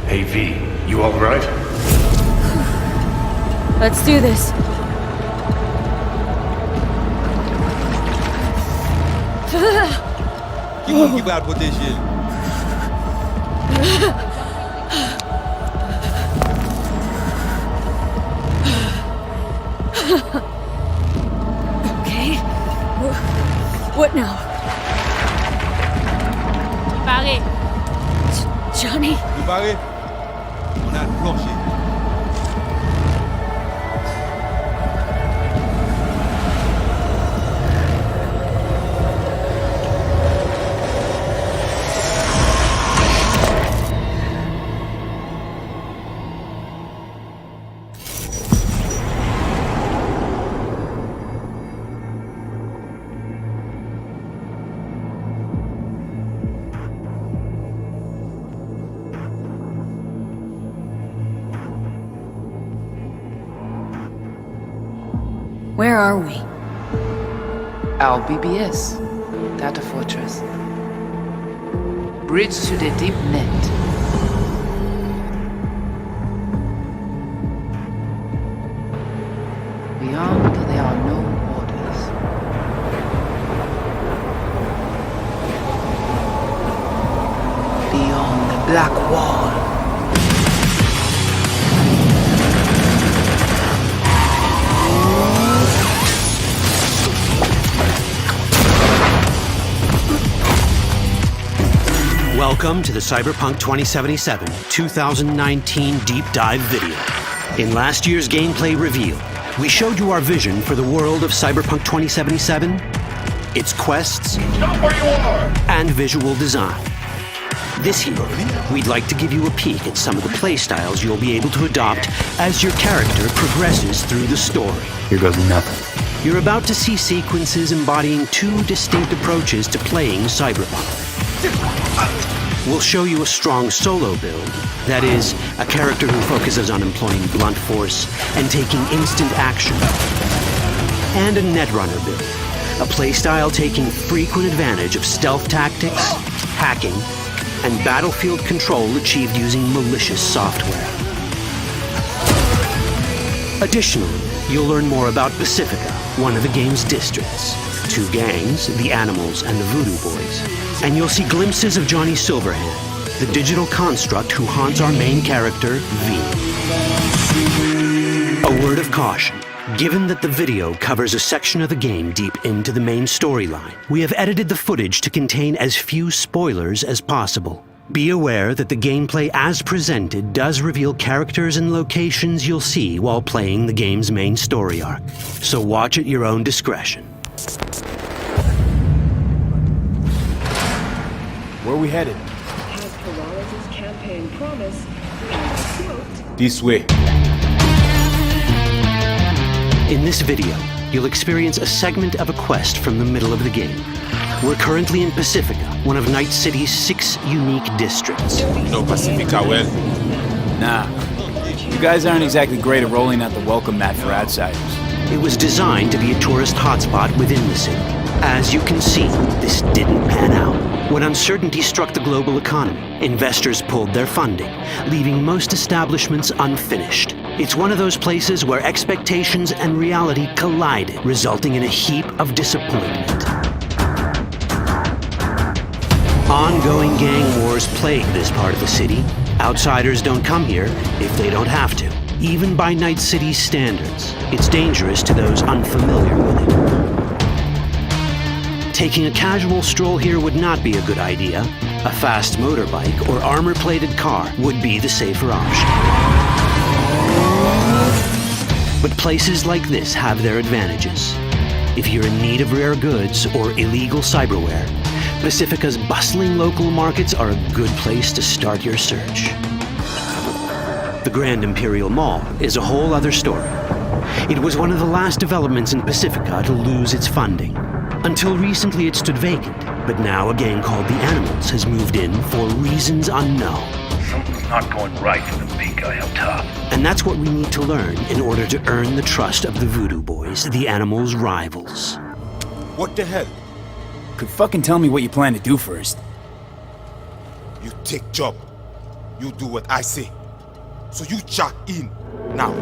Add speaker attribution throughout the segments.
Speaker 1: Hey V, you alright?
Speaker 2: Let's do this.
Speaker 3: Gib por proteger.
Speaker 2: Okay. What now?
Speaker 4: Barré.
Speaker 2: Johnny?
Speaker 3: Vous barrez? On a le plancher.
Speaker 2: Where are we?
Speaker 5: Our BBS, Data Fortress. Bridge to the deep net. Beyond, there are no borders. Beyond the black wall.
Speaker 6: Welcome to the Cyberpunk 2077 2019 Deep Dive video. In last year's gameplay reveal, we showed you our vision for the world of Cyberpunk 2077, its quests, and visual design. This year, we'd like to give you a peek at some of the playstyles you'll be able to adopt as your character progresses through the story.
Speaker 1: Here goes nothing.
Speaker 6: You're about to see sequences embodying two distinct approaches to playing Cyberpunk. We'll show you a strong solo build, that is, a character who focuses on employing blunt force and taking instant action. And a Netrunner build, a playstyle taking frequent advantage of stealth tactics, hacking, and battlefield control achieved using malicious software. Additionally, you'll learn more about Pacifica, one of the game's districts, two gangs, the Animals and the Voodo Boys, and you'll see glimpses of Johnny SIlverhand, the digital construct who haunts our main character, V. A word of caution. Given that the video covers a section of the game deep into the main storyline, we have edited the footage to contain as few spoilers as possible. Be aware that the gameplay as presented does reveal characters and locations you'll see while playing the game's main story arc, so watch at your own discretion.
Speaker 7: Where are we headed?
Speaker 8: Has Peralez's campaign promise been smoked?
Speaker 7: This way.
Speaker 6: In this video, you'll experience a segment of a quest from the middle of the game. We're currently in Pacifica, one of Night City's 6 unique districts.
Speaker 3: No Pacifica well.
Speaker 7: Nah. You guys aren't exactly great at rolling out the welcome mat for outsiders.
Speaker 6: It was designed to be a tourist hotspot within the city. As you can see, this didn't pan out. When uncertainty struck the global economy, investors pulled their funding, leaving most establishments unfinished. It's one of those places where expectations and reality collided, resulting in a heap of disappointment. Ongoing gang wars plague this part of the city. Outsiders don't come here if they don't have to. Even by Night City's standards, it's dangerous to those unfamiliar with it. Taking a casual stroll here would not be a good idea. A fast motorbike or armor-plated car would be the safer option. But places like this have their advantages. If you're in need of rare goods or illegal cyberware, Pacifica's bustling local markets are a good place to start your search. The Grand Imperial Mall is a whole other story. It was one of the last developments in Pacifica to lose its funding. Until recently it stood vacant, but now a gang called the Animals has moved in for reasons unknown.
Speaker 1: Something's not going right for the big guy up top.
Speaker 6: And that's what we need to learn in order to earn the trust of the Voodo Boys, the Animals' rivals.
Speaker 3: What the hell?
Speaker 7: Could fucking tell me what you plan to do first.
Speaker 3: You take job. You do what I say. So you check in now.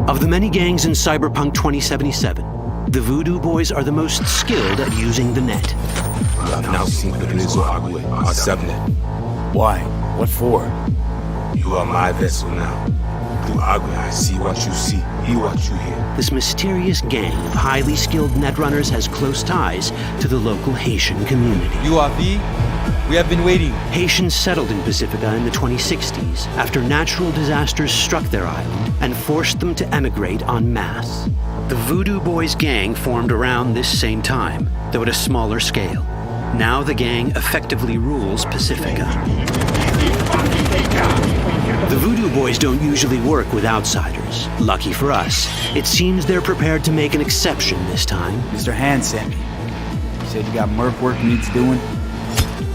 Speaker 6: Of the many gangs in Cyberpunk 2077, the Voodoo Boys are the most skilled at using the net.
Speaker 3: You have now seen the Rezo Agwe, our subnet.
Speaker 7: Why? What for?
Speaker 3: You are my vessel now. Through Agwe, I see what you see, hear what you hear.
Speaker 6: This mysterious gang of highly skilled netrunners has close ties to the local Haitian community.
Speaker 3: You are V? We have been waiting.
Speaker 6: Haitians settled in Pacifica in the 2060s after natural disasters struck their island and forced them to emigrate en masse. The Voodoo Boys gang formed around this same time, though at a smaller scale. Now the gang effectively rules Pacifica. The Voodoo Boys don't usually work with outsiders. Lucky for us, it seems they're prepared to make an exception this time.
Speaker 7: Mr. Hand sent me. He said you got merc work needs doing.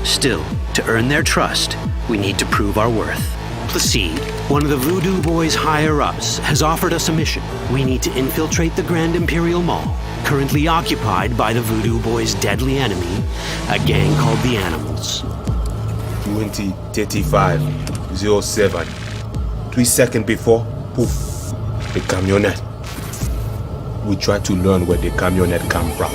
Speaker 6: Still, to earn their trust, we need to prove our worth. Placide, one of the Voodoo Boys' higher-ups, has offered us a mission. We need to infiltrate the Grand Imperial Mall, currently occupied by the Voodoo Boys' deadly enemy, a gang called the Animals.
Speaker 3: 20:35:07. 3 seconds before, poof, the camionette. We try to learn where the camionette come from.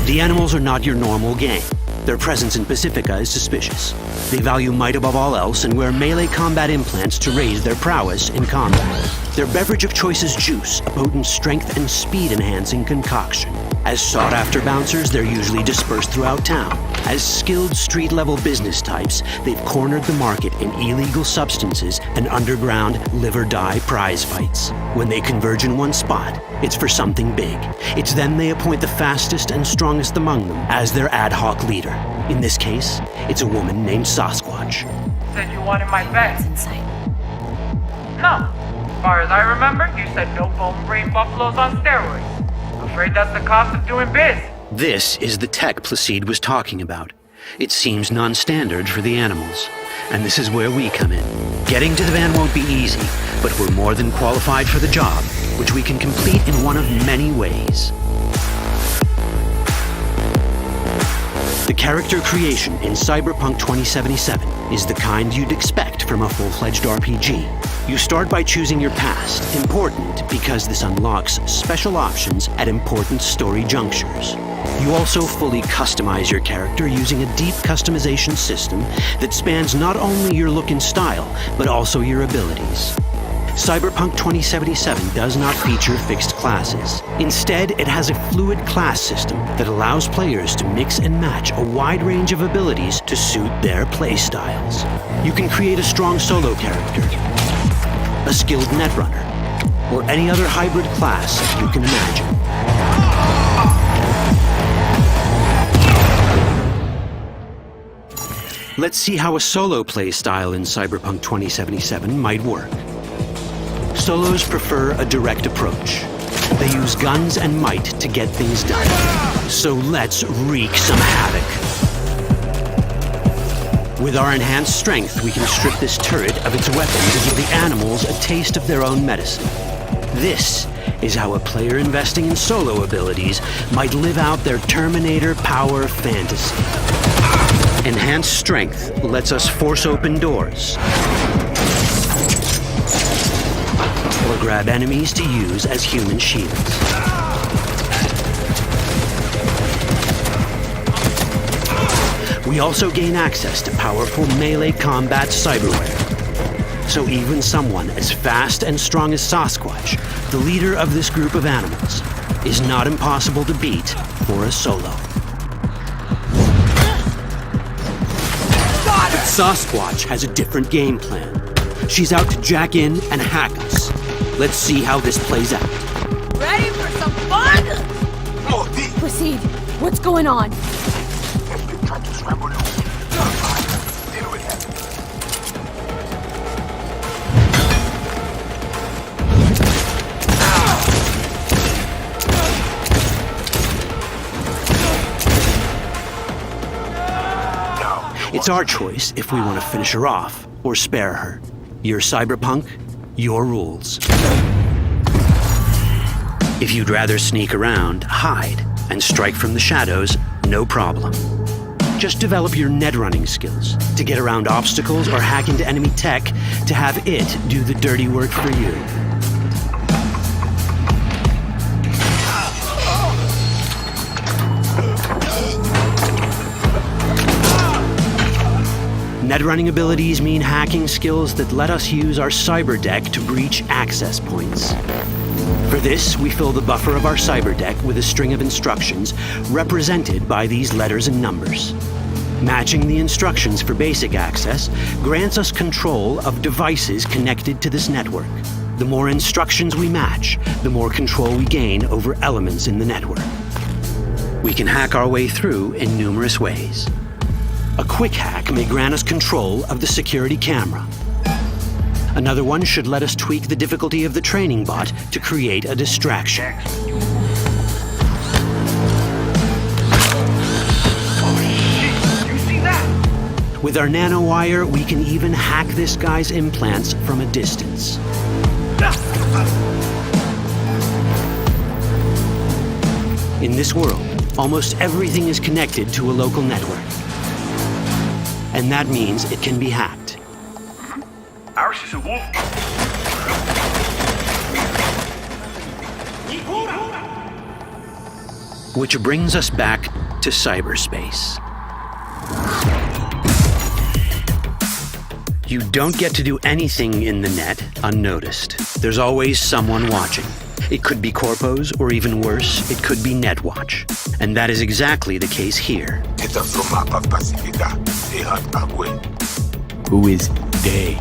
Speaker 6: The Animals are not your normal gang. Their presence in Pacifica is suspicious. They value might above all else and wear melee combat implants to raise their prowess in combat. Their beverage of choice is juice, a potent strength and speed-enhancing concoction. As sought-after bouncers, they're usually dispersed throughout town. As skilled street-level business types, they've cornered the market in illegal substances and underground live-or-die prize fights. When they converge in one spot, it's for something big. It's then they appoint the fastest and strongest among them as their ad hoc leader. In this case, it's a woman named Sasquatch.
Speaker 4: Said you wanted my vet.
Speaker 2: Inside.
Speaker 4: No. As far as I remember, you said no bone brain buffaloes on steroids. Afraid that's the cost of doing biz.
Speaker 6: This is the tech Placide was talking about. It seems non-standard for the Animals. And this is where we come in. Getting to the van won't be easy, but we're more than qualified for the job, which we can complete in one of many ways. The character creation in Cyberpunk 2077 is the kind you'd expect from a full-fledged RPG. You start by choosing your past, important because this unlocks special options at important story junctures. You also fully customize your character using a deep customization system that spans not only your look and style, but also your abilities. Cyberpunk 2077 does not feature fixed classes. Instead, it has a fluid class system that allows players to mix and match a wide range of abilities to suit their playstyles. You can create a strong solo character, a skilled netrunner, or any other hybrid class you can imagine. Let's see how a solo playstyle in Cyberpunk 2077 might work. Solos prefer a direct approach. They use guns and might to get things done. So let's wreak some havoc. With our enhanced strength, we can strip this turret of its weapons and give the Animals a taste of their own medicine. This is how a player investing in solo abilities might live out their Terminator power fantasy. Enhanced strength lets us force open doors, or grab enemies to use as human shields. We also gain access to powerful melee combat cyberware. So even someone as fast and strong as Sasquatch, the leader of this group of animals, is not impossible to beat for a solo. But Sasquatch has a different game plan. She's out to jack in and hack us. Let's see how this plays out.
Speaker 2: Ready for some fun? Proceed. What's going on?
Speaker 6: It's our choice if we want to finish her off or spare her. Your Cyberpunk, your rules. If you'd rather sneak around, hide, and strike from the shadows, no problem. Just develop your net running skills to get around obstacles or hack into enemy tech to have it do the dirty work for you. Net running abilities mean hacking skills that let us use our cyber deck to breach access points. For this, we fill the buffer of our cyber deck with a string of instructions represented by these letters and numbers. Matching the instructions for basic access grants us control of devices connected to this network. The more instructions we match, the more control we gain over elements in the network. We can hack our way through in numerous ways. A quick hack may grant us control of the security camera. Another one should let us tweak the difficulty of the training bot to create a distraction. With our nanowire, we can even hack this guy's implants from a distance. In this world, almost everything is connected to a local network. And that means it can be hacked.
Speaker 1: Ours is a wolf.
Speaker 6: Which brings us back to cyberspace. You don't get to do anything in the net unnoticed. There's always someone watching. It could be corpos, or even worse, it could be Netwatch. And that is exactly the case here.
Speaker 3: It's a from map of Pacifica. They hunt Agwe.
Speaker 7: Who is they?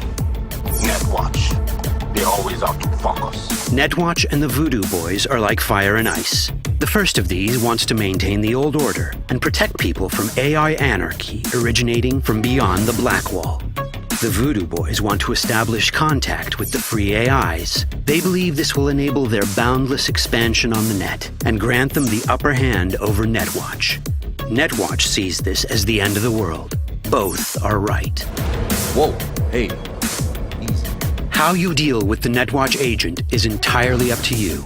Speaker 3: Netwatch. They always out to focus.
Speaker 6: Netwatch and the Voodoo Boys are like fire and ice. The first of these wants to maintain the old order and protect people from AI anarchy originating from beyond the Black Wall. The Voodoo Boys want to establish contact with the free AIs. They believe this will enable their boundless expansion on the net and grant them the upper hand over Netwatch. Netwatch sees this as the end of the world. Both are right.
Speaker 3: Whoa, hey.
Speaker 6: How you deal with the Netwatch agent is entirely up to you.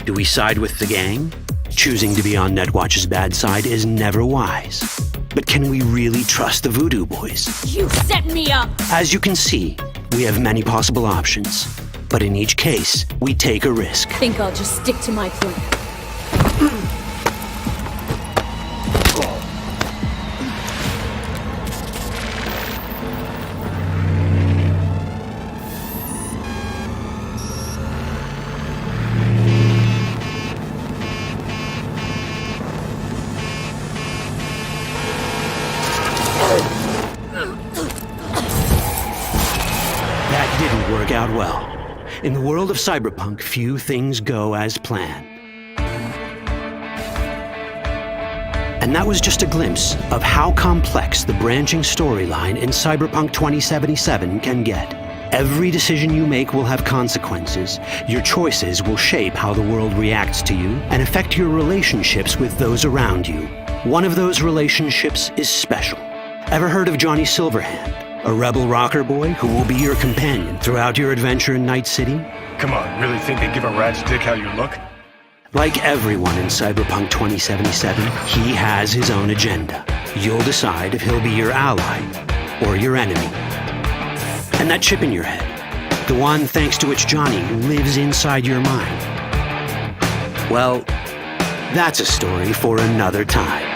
Speaker 6: Do we side with the gang? Choosing to be on Netwatch's bad side is never wise. But can we really trust the Voodoo Boys?
Speaker 2: You set me up!
Speaker 6: As you can see, we have many possible options. But in each case, we take a risk.
Speaker 2: Think I'll just stick to my plan.
Speaker 6: That didn't work out well. In the world of Cyberpunk, few things go as planned. And that was just a glimpse of how complex the branching storyline in Cyberpunk 2077 can get. Every decision you make will have consequences. Your choices will shape how the world reacts to you and affect your relationships with those around you. One of those relationships is special. Ever heard of Johnny SIlverhand? A rebel rocker boy who will be your companion throughout your adventure in Night City?
Speaker 1: Come on, really think they give a rat's dick how you look?
Speaker 6: Like everyone in Cyberpunk 2077, he has his own agenda. You'll decide if he'll be your ally or your enemy. And that chip in your head, the one thanks to which Johnny lives inside your mind, well, that's a story for another time.